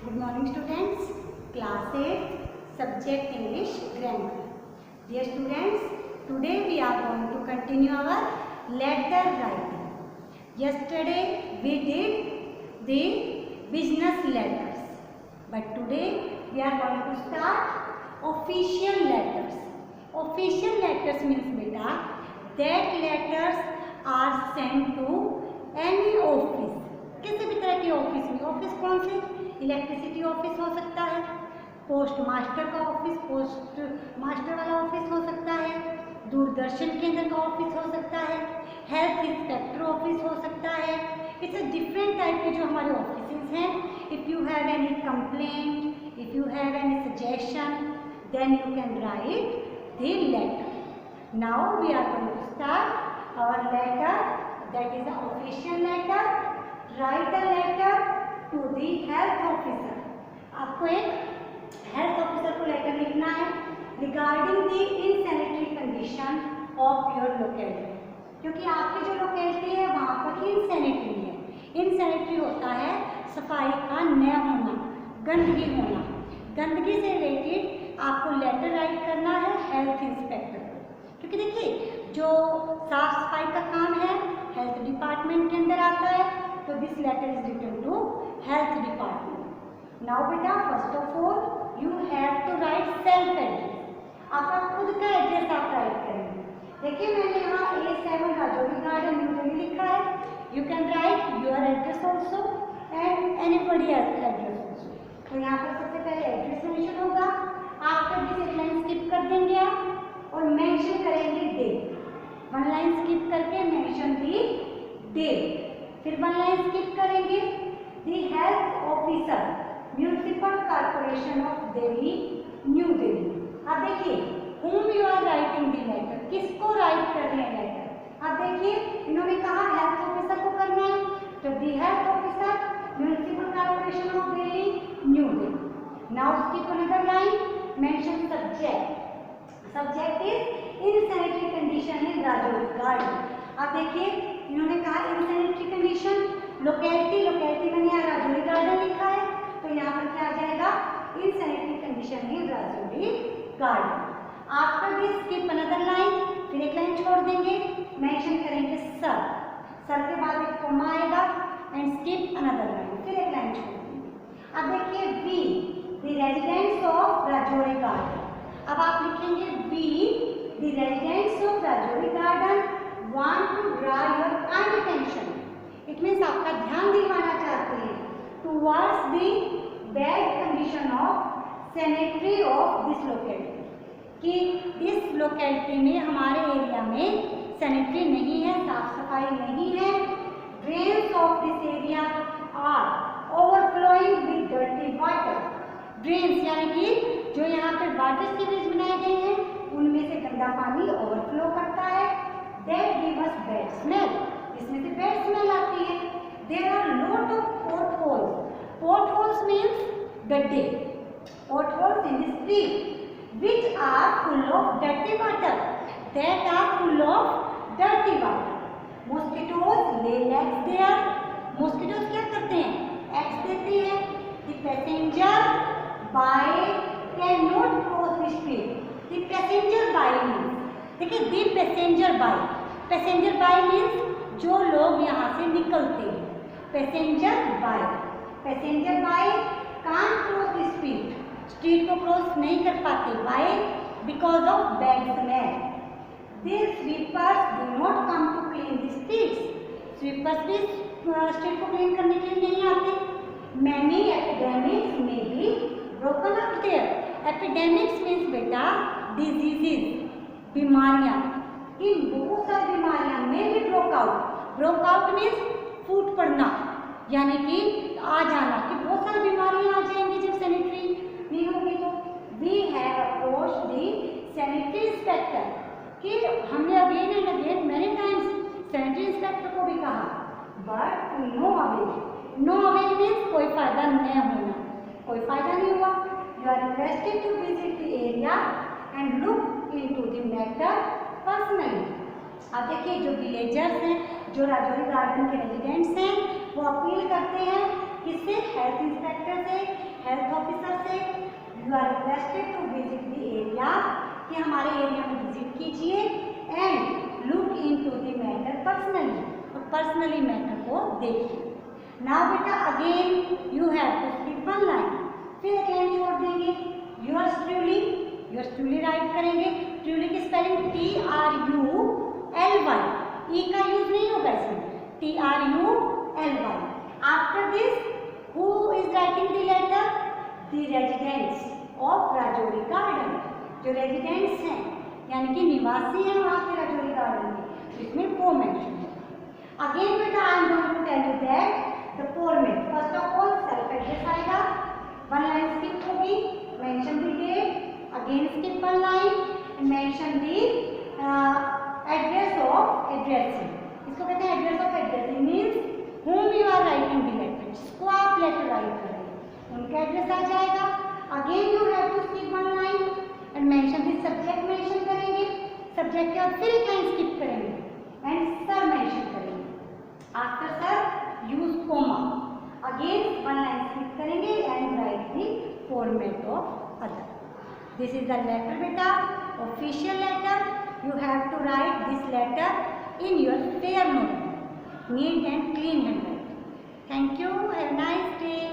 Good morning students, class 8, subject English grammar. Dear students, today we are going to continue our letter writing. Yesterday we did the business letters, but today we are going to start official letters. Official letters means beta that letters are sent to any office. किसी भी तरह के office में, office कौन से? Electricity office हो सकता है, पोस्ट मास्टर का ऑफिस, पोस्ट मास्टर वाला ऑफिस हो सकता है, दूरदर्शन केंद्र का ऑफिस हो सकता है, हेल्थ इंस्पेक्टर ऑफिस हो सकता है. इट्स डिफरेंट टाइप के जो हमारे ऑफिस हैं. If you have any complaint, if you have any suggestion, then you can write the letter. Now we are going to start our letter, that is the official letter. Write a letter to the health officer. आपको एक health officer को letter लिखना है regarding the insanitary condition of your locality. क्योंकि आपकी जो locality है वहाँ पर इनसैनिटरी है. इनसैनिटरी होता है सफाई का न होना, गंदगी होना. गंदगी से रिलेटेड आपको लेटर राइट करना है हेल्थ इंस्पेक्टर को. क्योंकि देखिए जो साफ सफाई का काम है हेल्थ डिपार्टमेंट के अंदर आता है, तो this letter is written to health department. Now बेटा first of all you have to write self address. आपका खुद का एड्रेस आप राइट करेंगे. देखिए मैंने यहाँ A7 Rajouri garden new Delhi लिखा है. You can right your address also and anybody else address also. तो यहाँ पर सबसे पहले एड्रेस मेंशन होगा. आपका दिस एक लाइन स्किप कर देंगे आप और मेंशन करेंगे डेट. वन लाइन स्किप करके मेंशन दी डेट. फिर वन लाइन स्किप करेंगे दी health officer municipal corporation of Delhi new Delhi. अब देखिए whom you are writing the letter, किसको राइट कर रहे हैं लेटर. अब देखिए इन्होंने कहा हेल्थ ऑफिसर को करना है, तो the health officer municipal corporation of Delhi new Delhi. Now skip another line, mention subject. Subject is insanitary condition in Rajouri Garden. अब देखिए इन्होंने कहा इनसैनिटरी कंडीशन, लोकेलिटी मैंने यहाँ राजौरी गार्डन लिखा है, तो यहाँ पर क्या आ जाएगा insanitary condition in Rajouri Garden. After this skip another line, फिर एक लाइन छोड़ देंगे, मेंशन करेंगे सर. सर के बाद एक कोमा आएगा एंड स्किप अनदर लाइन, फिर एक लाइन छोड़ देंगे. अब देखिए we the residents of Rajouri Garden. अब आप लिखेंगे we the residents of Rajouri Garden want to draw your kind attention. It means आपका ध्यान दिलवाना चाहते हैं towards the bad condition of sanitary of this locality. कि इस लोकेलिटी में हमारे एरिया में सैनिटरी नहीं है, साफ सफाई नहीं है. Drains of this area are overflowing with dirty water. Drains यानी कि जो यहाँ पे वाटर सीवेज बनाए गए हैं उनमें से गंदा पानी ओवरफ्लो करता है. That give us bad smell. इसमें से bad smell आती है. There are lot of potholes. Potholes means गड्ढे. Potholes in the street which are full of dirty water. That are full of dirty water. Mosquitoes lay eggs there. Mosquitoes क्या करते हैं? Eggs देते हैं. The passenger by cannot cross the street. The passenger by means देखिए दी passenger bye means जो लोग यहाँ से निकलते हैं. Passenger by can't cross the street को क्रॉस नहीं कर पाते. By because of bad smell. This sweepers do not come to clean the streets. Sweepers भी स्ट्रीट को क्लीन करने के लिए नहीं आते. मैनी एपिडेमिक्स में भी broken out there. Epidemics means बेटा डिजीजेज, बीमारियां. इन बहुत सारी बीमारियां में भी ब्रोकआउट मीन्स फूट पड़ना, यानी कि आ जाना कि बहुत सारी बीमारियां आ जाएंगी जब सैनिटरी नहीं होगी. तो we have approached the sanitary inspector कि हमने again and again many times sanitary inspector को भी कहा, बट नो अवेल मीन्स कोई फायदा नहीं होना, कोई फायदा नहीं हुआ. You are requested to visit the area and look into the matter personally. अब देखिए जो विलेजर्स हैं, जो राजौरी गार्डन के रेजिडेंट्स हैं, वो अपील करते हैं किससे? हेल्थ इंस्पेक्टर से you are requested to visit the area, कि हमारे एरिया में विजिट कीजिए, and look into the matter personally, और पर्सनली मैटर को देखिए। नाउ बेटा again you have to skip one line, फिर एक लाइन छोड़ देंगे। योर्स ट्रूली राइट करेंगे। ट्रूली की स्पेलिंग TRULY, ई का यूज नहीं होगा इसमें, TRULY। After this who is writing the letter? The residents of Rajouri garden, जो रेजिडेंट्स हैं यानी कि निवासी हैं वहाँ के राजौरी गार्डन के, इसमें वो मेंशन है। अगेन बेटा I am going to tell you that the format, first of all self address आएगा, वन लाइन स्किप होगी, mention the date, again skip one line and mention the address of addressing। इसको कहते हैं address of addressing, means whom you are writing the letter, जिसको आप letter right कर रहे हैं उनका एड्रेस आ जाएगा। Again you have to skip one line and mention the subject, mention करेंगे, सब्जेक्ट के बाद फिर एक लाइन स्किप करेंगे एंड सर मेंशन करेंगे। After sir use comma, again one line skip करेंगे and write the format of other. This is the letter beta, official letter. You have to write this letter in your fair notebook, neat and clean handwriting. Thank you. Have a nice day.